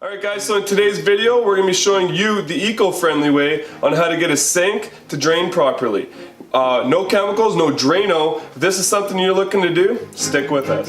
Alright guys, so in today's video we're going to be showing you the eco-friendly way on how to get a sink to drain properly. No chemicals, no Drano. If this is something you're looking to do, stick with us.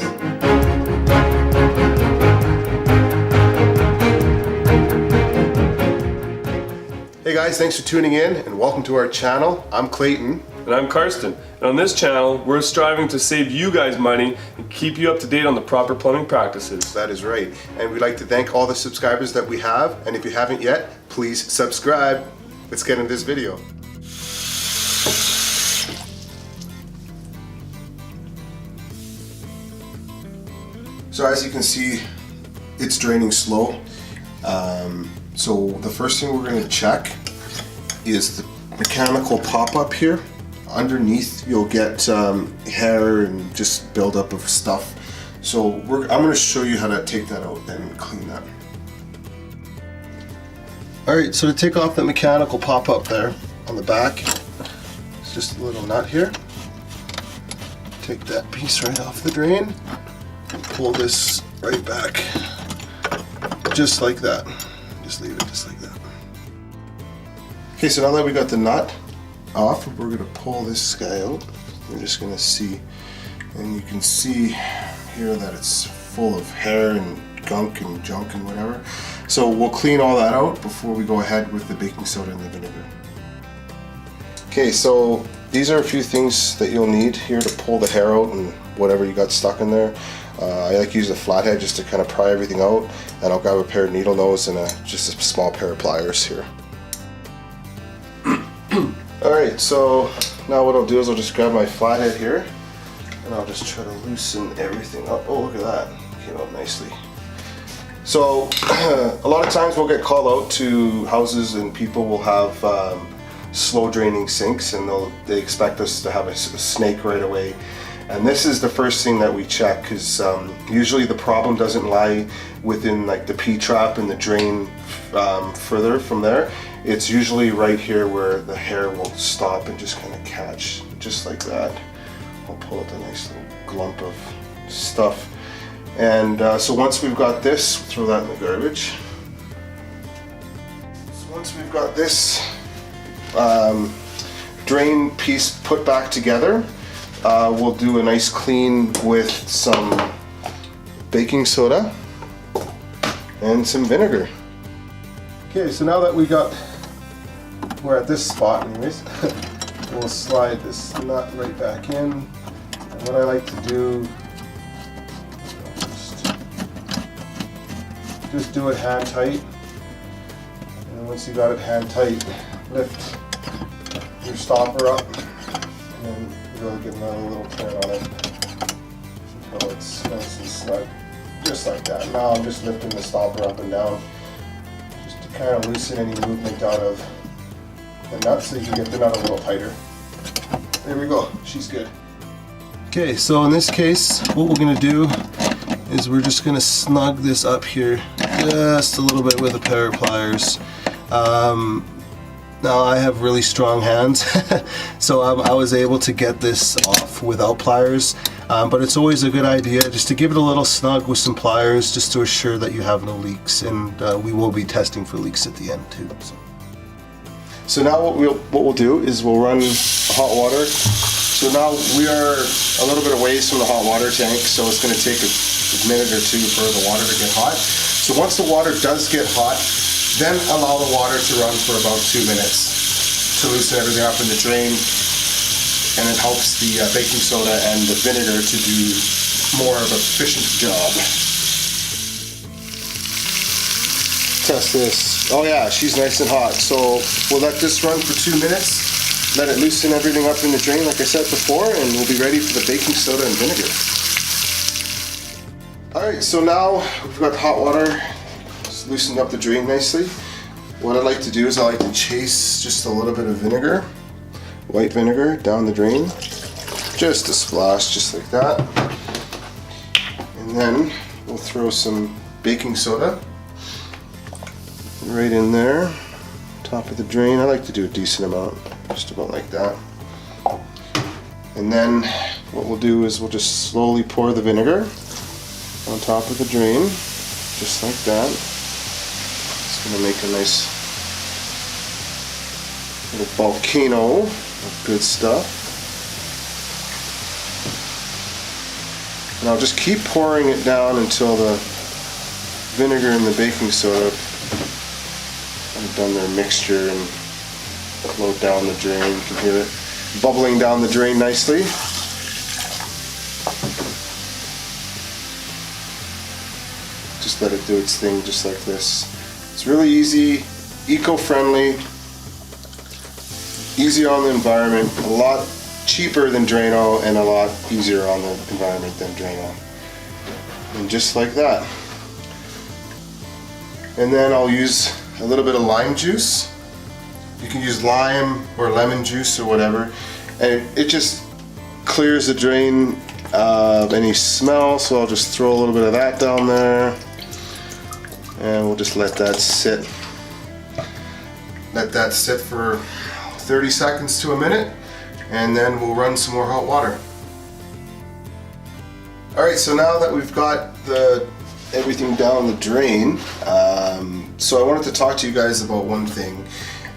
Hey guys, thanks for tuning in and welcome to our channel. I'm Clayton. And I'm Karsten. And on this channel, we're striving to save you guys money and keep you up to date on the proper plumbing practices. That is right. And we'd like to thank all the subscribers that we have. And if you haven't yet, please subscribe. Let's get into this video. So as you can see, it's draining slow. So the first thing we're going to check is the mechanical pop-up here. Underneath you'll get hair and just buildup of stuff. So I'm going to show you how to take that out and clean that. Alright, so to take off that mechanical pop-up there on the back, it's just a little nut here. Take that piece right off the drain and pull this right back. Just like that. Just leave it just like that. Okay, so now that we got the nut off, we're going to pull this guy out. We're just going to see, and you can see here that it's full of hair and gunk and junk and whatever. So we'll clean all that out before we go ahead with the baking soda and the vinegar. Okay, so these are a few things that you'll need here to pull the hair out and whatever you got stuck in there. I like to use a flathead just to kind of pry everything out, and I'll grab a pair of needle nose and just a small pair of pliers here. Alright, so now what I'll do is I'll just grab my flathead here and I'll just try to loosen everything up. Oh, look at that, came out nicely. So a lot of times we'll get called out to houses and people will have slow draining sinks, and they expect us to have a snake right away. And this is the first thing that we check, because usually the problem doesn't lie within like the P-trap and the drain further from there. It's usually right here where the hair will stop and just kind of catch, just like that. I'll pull out a nice little glump of stuff. And so once we've got this, throw that in the garbage. So once we've got this drain piece put back together, we'll do a nice clean with some baking soda and some vinegar. Okay, so now that we're at this spot anyways, we'll slide this nut right back in. And what I like to do, just do it hand tight. And once you got it hand tight, lift your stopper up and then really get another little turn on it until it's nice and snug, just like that. Now I'm just lifting the stopper up and down just to kind of loosen any movement out of the nut so you can get the nut a little tighter. There we go, she's good. Okay, so in this case what we're going to do is we're just going to snug this up here just a little bit with a pair of pliers. Now I have really strong hands, so I was able to get this off without pliers, but it's always a good idea just to give it a little snug with some pliers just to assure that you have no leaks, and we will be testing for leaks at the end too. So now what we'll do is we'll run hot water. So now we are a little bit away from the hot water tank, so it's going to take a minute or two for the water to get hot. So once the water does get hot, then allow the water to run for about 2 minutes to loosen everything up in the drain, and it helps the baking soda and the vinegar to do more of an efficient job. Test this. Oh yeah, she's nice and hot. So we'll let this run for 2 minutes, let it loosen everything up in the drain like I said before, and we'll be ready for the baking soda and vinegar. Alright, so now we've got the hot water. Loosened up the drain nicely. What I like to do is I like to chase just a little bit of vinegar, white vinegar, down the drain. Just a splash, just like that. And then we'll throw some baking soda right in there, top of the drain. I like to do a decent amount, just about like that. And then what we'll do is we'll just slowly pour the vinegar on top of the drain, just like that. It's gonna make a nice little volcano of good stuff. And I'll just keep pouring it down until the vinegar and the baking soda have done their mixture and flowed down the drain. You can hear it bubbling down the drain nicely. Just let it do its thing just like this. It's really easy, eco-friendly, easy on the environment, a lot cheaper than Drano and a lot easier on the environment than Drano. And just like that. And then I'll use a little bit of lime juice. You can use lime or lemon juice or whatever. And it just clears the drain of any smell, so I'll just throw a little bit of that down there. And we'll just let that sit. Let that sit for 30 seconds to a minute, and then we'll run some more hot water. Alright, so now that we've got everything down the drain, so I wanted to talk to you guys about one thing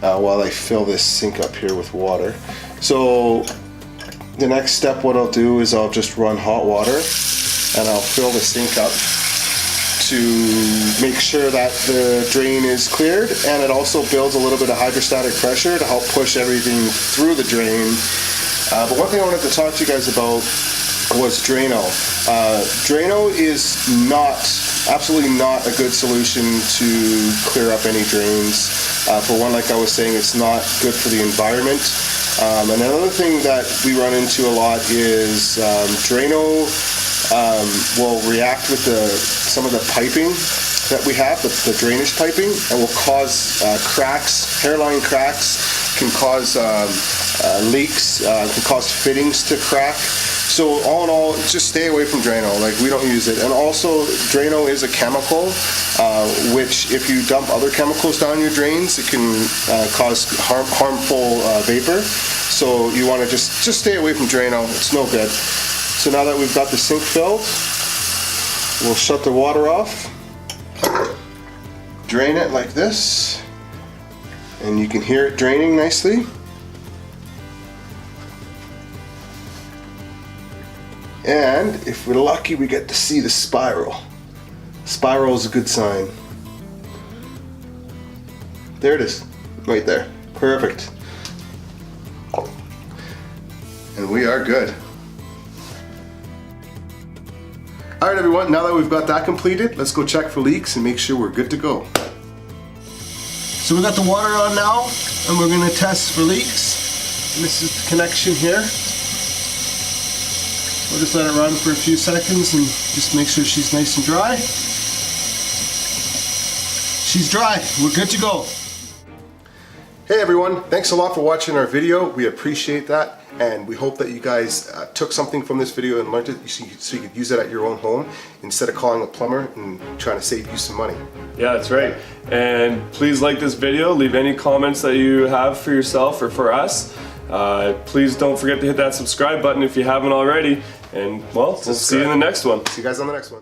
while I fill this sink up here with water. So the next step, what I'll do is I'll just run hot water and I'll fill the sink up to make sure that the drain is cleared, and it also builds a little bit of hydrostatic pressure to help push everything through the drain. But one thing I wanted to talk to you guys about was Drano. Drano is absolutely not a good solution to clear up any drains. For one, like I was saying, it's not good for the environment. And another thing that we run into a lot is Drano will react with some of the piping that we have, the drainage piping, and will cause cracks, hairline cracks, can cause leaks, can cause fittings to crack. So all in all, just stay away from Drano. Like, we don't use it. And also, Drano is a chemical, which if you dump other chemicals down your drains, it can cause harmful vapor. So you want to just stay away from Drano. It's no good. So now that we've got the sink filled, we'll shut the water off, drain it like this, and you can hear it draining nicely. And if we're lucky, we get to see the spiral. Spiral is a good sign. There it is, right there. Perfect. And we are good. Alright everyone, now that we've got that completed, let's go check for leaks and make sure we're good to go. So we got the water on now, and we're going to test for leaks. And this is the connection here. We'll just let it run for a few seconds and just make sure she's nice and dry. She's dry, we're good to go. Hey everyone, thanks a lot for watching our video. We appreciate that, and we hope that you guys took something from this video and learned it so you could use it at your own home instead of calling a plumber and trying to save you some money. Yeah, that's right. And please like this video, leave any comments that you have for yourself or for us. Please don't forget to hit that subscribe button if you haven't already, and well, we'll see you in the next one. See you guys on the next one.